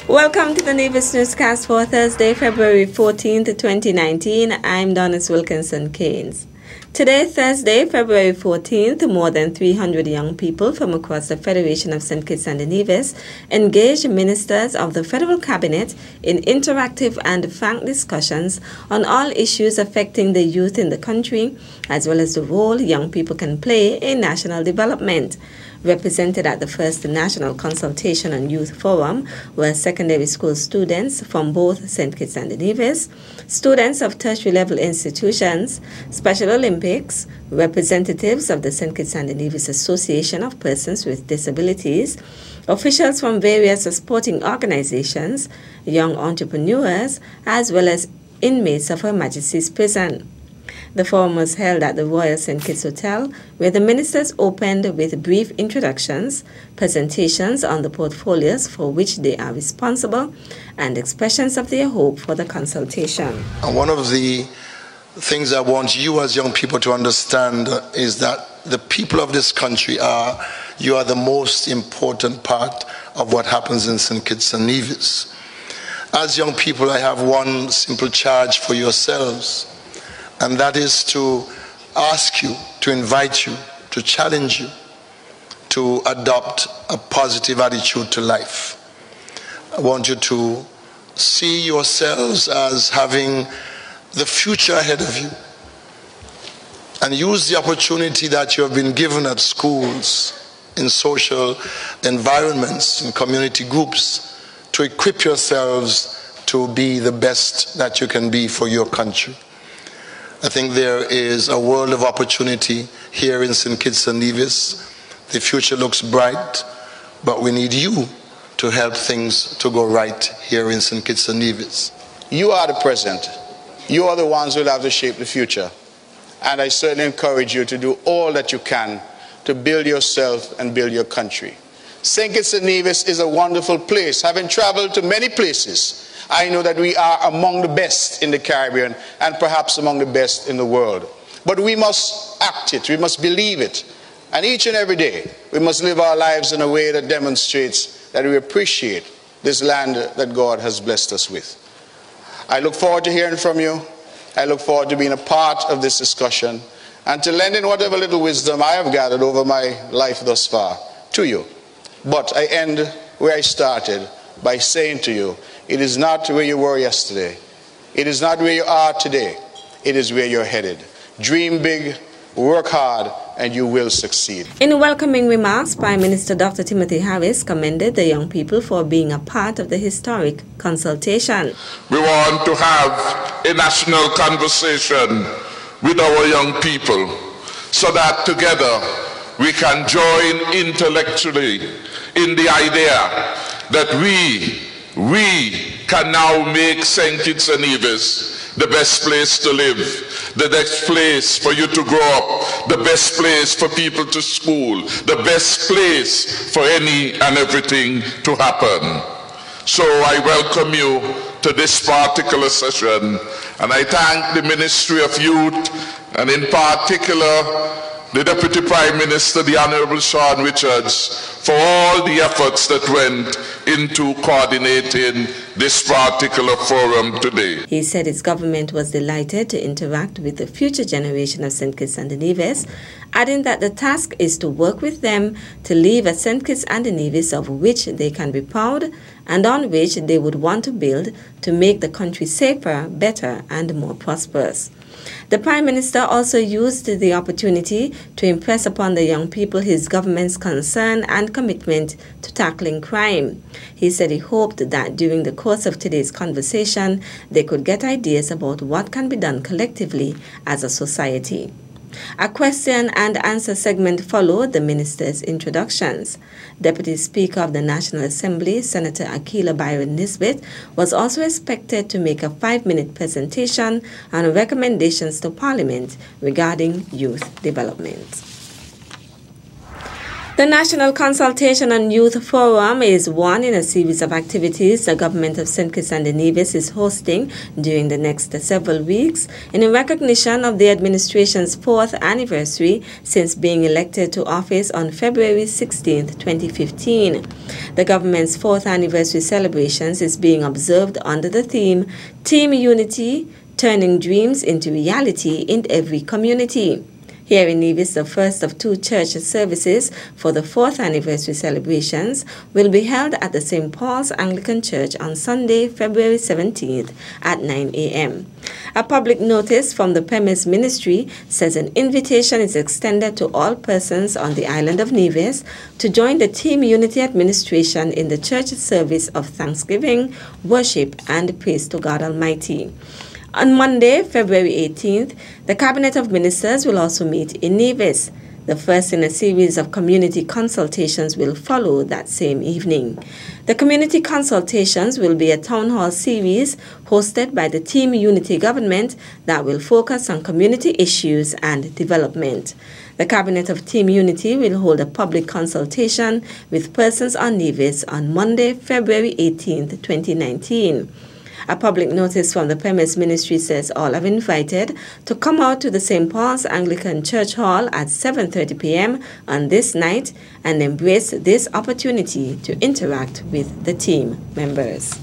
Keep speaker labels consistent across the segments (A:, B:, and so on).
A: Welcome to the Nevis Newscast for Thursday, February 14th, 2019. I'm Donis Wilkinson-Keynes. Today, Thursday, February 14th, more than 300 young people from across the Federation of St. Kitts and Nevis engaged ministers of the Federal Cabinet in interactive and frank discussions on all issues affecting the youth in the country, as well as the role young people can play in national development. Represented at the first National Consultation on Youth Forum were secondary school students from both St. Kitts and Nevis, students of tertiary level institutions, Special Olympics, representatives of the St. Kitts and Nevis Association of Persons with Disabilities, officials from various sporting organizations, young entrepreneurs, as well as inmates of Her Majesty's Prison. The forum was held at the Royal St. Kitts Hotel, where the ministers opened with brief introductions, presentations on the portfolios for which they are responsible, and expressions of their hope for the consultation.
B: And one of the things I want you as young people to understand is that the people of this country you are the most important part of what happens in St. Kitts and Nevis. As young people, I have one simple charge for yourselves, and that is to ask you, to invite you, to challenge you to adopt a positive attitude to life. I want you to see yourselves as having the future ahead of you, and use the opportunity that you have been given at schools, in social environments, in community groups, to equip yourselves to be the best that you can be for your country. I think there is a world of opportunity here in St. Kitts and Nevis. The future looks bright, but we need you to help things to go right here in St. Kitts and Nevis.
C: You are the present. You are the ones who will have to shape the future. And I certainly encourage you to do all that you can to build yourself and build your country. St. Kitts and Nevis is a wonderful place. Having traveled to many places, I know that we are among the best in the Caribbean and perhaps among the best in the world. But we must act it, we must believe it. And each and every day, we must live our lives in a way that demonstrates that we appreciate this land that God has blessed us with. I look forward to hearing from you. I look forward to being a part of this discussion and to lending whatever little wisdom I have gathered over my life thus far to you. But I end where I started, by saying to you, it is not where you were yesterday. It is not where you are today. It is where you're headed. Dream big, work hard, and you will succeed.
A: In welcoming remarks, Prime Minister Dr. Timothy Harris commended the young people for being a part of the historic consultation.
D: We want to have a national conversation with our young people so that together we can join intellectually in the idea that we can now make St. Kitts and Nevis the best place to live, the best place for you to grow up, the best place for people to school, the best place for any and everything to happen. So I welcome you to this particular session, and I thank the Ministry of Youth, and in particular the Deputy Prime Minister, the Honorable Sean Richards, for all the efforts that went into coordinating this particular forum today.
A: He said his government was delighted to interact with the future generation of St. Kitts and Nevis, adding that the task is to work with them to leave a St. Kitts and Nevis of which they can be proud and on which they would want to build to make the country safer, better, and more prosperous. The Prime Minister also used the opportunity to impress upon the young people his government's concern and commitment to tackling crime. He said he hoped that during the course of today's conversation, they could get ideas about what can be done collectively as a society. A question and answer segment followed the minister's introductions. Deputy Speaker of the National Assembly, Senator Akila Byron Nisbet, was also expected to make a 5-minute presentation on recommendations to Parliament regarding youth development. The National Consultation on Youth Forum is one in a series of activities the government of St. Kitts and Nevis is hosting during the next several weeks in recognition of the administration's 4th anniversary since being elected to office on February 16, 2015. The government's 4th anniversary celebrations is being observed under the theme Team Unity, Turning Dreams into Reality in Every Community. Here in Nevis, the first of 2 church services for the 4th anniversary celebrations will be held at the St. Paul's Anglican Church on Sunday, February 17th at 9 a.m. A public notice from the Premise Ministry says an invitation is extended to all persons on the island of Nevis to join the Team Unity Administration in the church service of thanksgiving, worship, and praise to God Almighty. On Monday, February 18th, the Cabinet of Ministers will also meet in Nevis. The first in a series of community consultations will follow that same evening. The community consultations will be a town hall series hosted by the Team Unity government that will focus on community issues and development. The Cabinet of Team Unity will hold a public consultation with persons on Nevis on Monday, February 18th, 2019. A public notice from the Premise Ministry says all are invited to come out to the St. Paul's Anglican Church Hall at 7:30 p.m. on this night and embrace this opportunity to interact with the team members.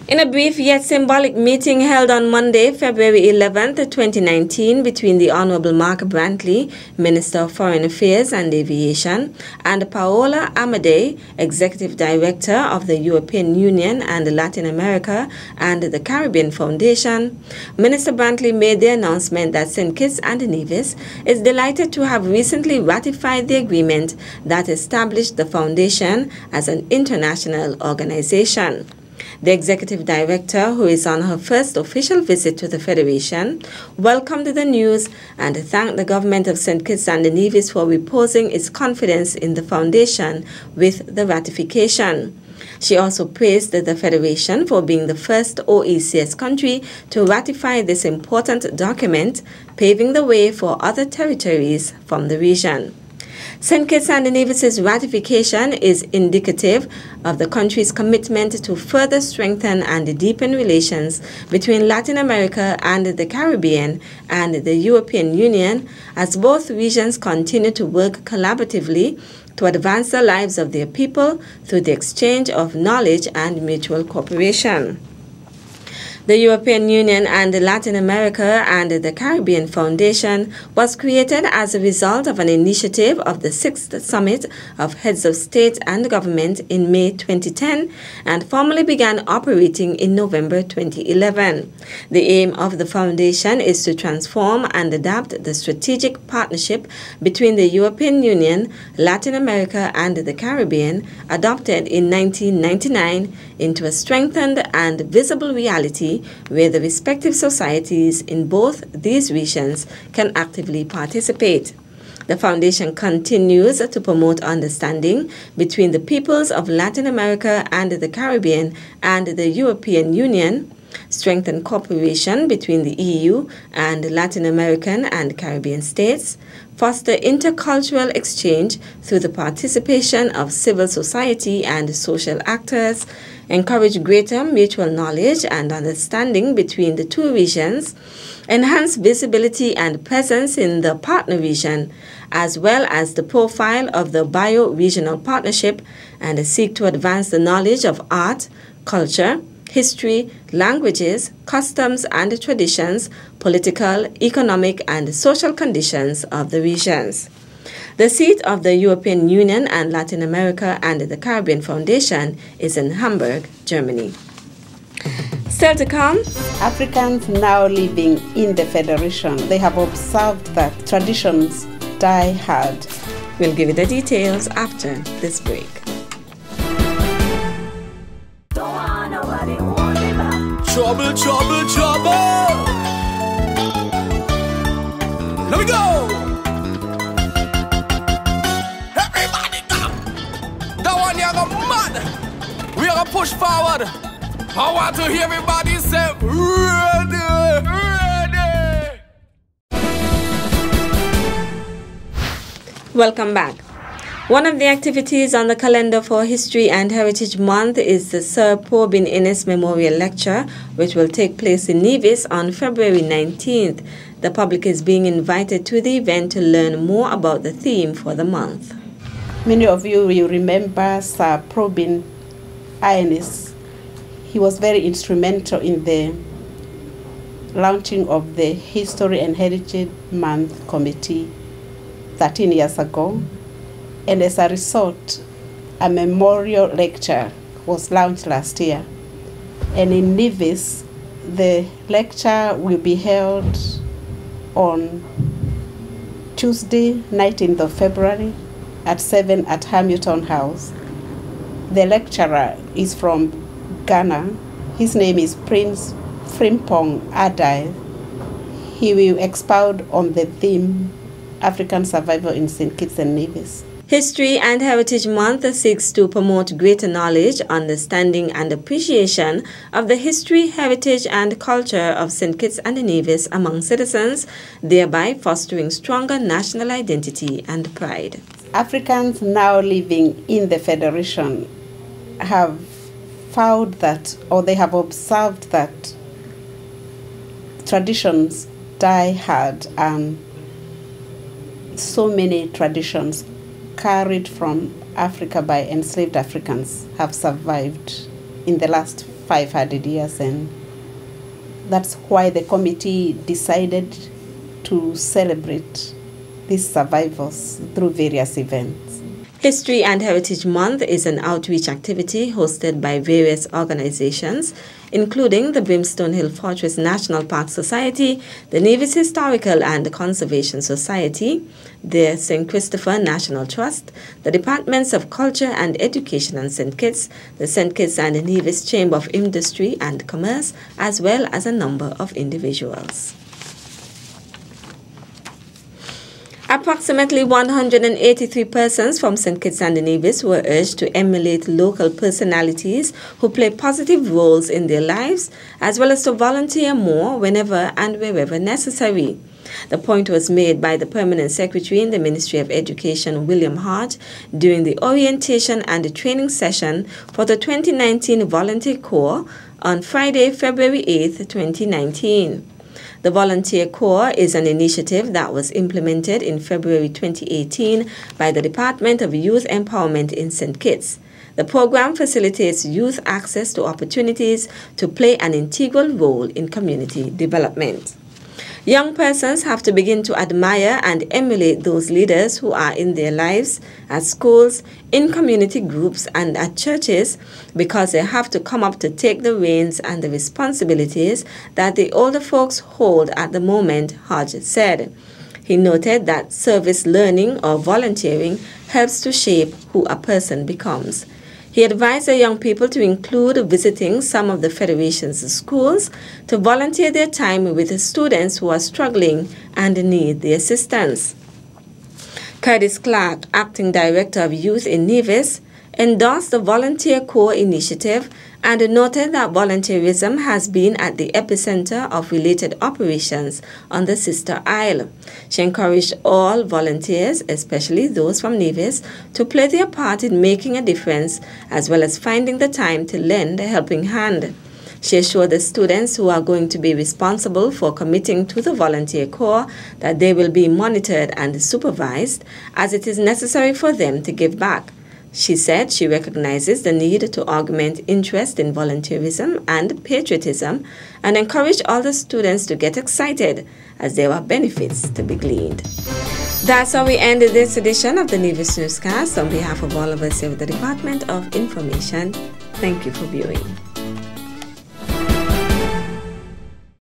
A: In a brief yet symbolic meeting held on Monday, February 11th, 2019, between the Honorable Mark Brantley, Minister of Foreign Affairs and Aviation, and Paola Amadei, Executive Director of the European Union and Latin America and the Caribbean Foundation, Minister Brantley made the announcement that St. Kitts and Nevis is delighted to have recently ratified the agreement that established the foundation as an international organization. The Executive Director, who is on her first official visit to the Federation, welcomed the news and thanked the government of St. Kitts and Nevis for reposing its confidence in the Foundation with the ratification. She also praised the Federation for being the first OECS country to ratify this important document, paving the way for other territories from the region. St. Kitts and Nevis's ratification is indicative of the country's commitment to further strengthen and deepen relations between Latin America and the Caribbean and the European Union, as both regions continue to work collaboratively to advance the lives of their people through the exchange of knowledge and mutual cooperation. The European Union and Latin America and the Caribbean Foundation was created as a result of an initiative of the 6th Summit of Heads of State and Government in May 2010 and formally began operating in November 2011. The aim of the foundation is to transform and adapt the strategic partnership between the European Union, Latin America, and the Caribbean, adopted in 1999, into a strengthened and visible reality where the respective societies in both these regions can actively participate. The Foundation continues to promote understanding between the peoples of Latin America and the Caribbean and the European Union, strengthen cooperation between the EU and Latin American and Caribbean states, foster intercultural exchange through the participation of civil society and social actors, encourage greater mutual knowledge and understanding between the two regions, enhance visibility and presence in the partner region, as well as the profile of the bio-regional partnership, and seek to advance the knowledge of art, culture, history, languages, customs and traditions, political, economic, and social conditions of the regions. The seat of the European Union and Latin America and the Caribbean Foundation is in Hamburg, Germany. Still to come,
E: Africans now living in the Federation, they have observed that traditions die hard.
A: We'll give you the details after this break.
F: Trouble, trouble, trouble. Let me go. Everybody come. That one you go mad. We are gonna push forward. I want to hear everybody say ready, ready.
A: Welcome back. One of the activities on the calendar for History and Heritage Month is the Sir Probin Innes Memorial Lecture, which will take place in Nevis on February 19th. The public is being invited to the event to learn more about the theme for the month.
E: Many of you will remember Sir Probin Innes. He was very instrumental in the launching of the History and Heritage Month Committee 13 years ago. And as a result, a memorial lecture was launched last year. And in Nevis, the lecture will be held on Tuesday, 19th of February at 7 at Hamilton House. The lecturer is from Ghana. His name is Prince Frimpong Adai. He will expound on the theme African Survival in St. Kitts and Nevis.
A: History and Heritage Month seeks to promote greater knowledge, understanding, and appreciation of the history, heritage, and culture of St. Kitts and Nevis among citizens, thereby fostering stronger national identity and pride.
E: Africans now living in the Federation have found that, or they have observed that, traditions die hard, and so many traditions carried from Africa by enslaved Africans have survived in the last 500 years, and that's why the committee decided to celebrate these survivals through various events.
A: History and Heritage Month is an outreach activity hosted by various organizations, including the Brimstone Hill Fortress National Park Society, the Nevis Historical and Conservation Society, the St. Christopher National Trust, the Departments of Culture and Education and St. Kitts, the St. Kitts and Nevis Chamber of Industry and Commerce, as well as a number of individuals. Approximately 183 persons from St. Kitts and Nevis were urged to emulate local personalities who play positive roles in their lives, as well as to volunteer more whenever and wherever necessary. The point was made by the Permanent Secretary in the Ministry of Education, William Hart, during the orientation and training session for the 2019 Volunteer Corps on Friday, February 8, 2019. The Volunteer Corps is an initiative that was implemented in February 2018 by the Department of Youth Empowerment in St. Kitts. The program facilitates youth access to opportunities to play an integral role in community development. Young persons have to begin to admire and emulate those leaders who are in their lives, at schools, in community groups, and at churches, because they have to come up to take the reins and the responsibilities that the older folks hold at the moment, Hodge said. He noted that service learning or volunteering helps to shape who a person becomes. He advised the young people to include visiting some of the Federation's schools to volunteer their time with the students who are struggling and need the assistance. Curtis Clark, Acting Director of Youth in Nevis, endorsed the Volunteer Corps initiative and noted that volunteerism has been at the epicenter of related operations on the Sister Isle. She encouraged all volunteers, especially those from Nevis, to play their part in making a difference, as well as finding the time to lend a helping hand. She assured the students who are going to be responsible for committing to the Volunteer Corps that they will be monitored and supervised, as it is necessary for them to give back. She said she recognizes the need to augment interest in volunteerism and patriotism and encourage all the students to get excited, as there are benefits to be gleaned. That's how we end this edition of the Nevis Newscast. On behalf of all of us here at the Department of Information, thank you for viewing.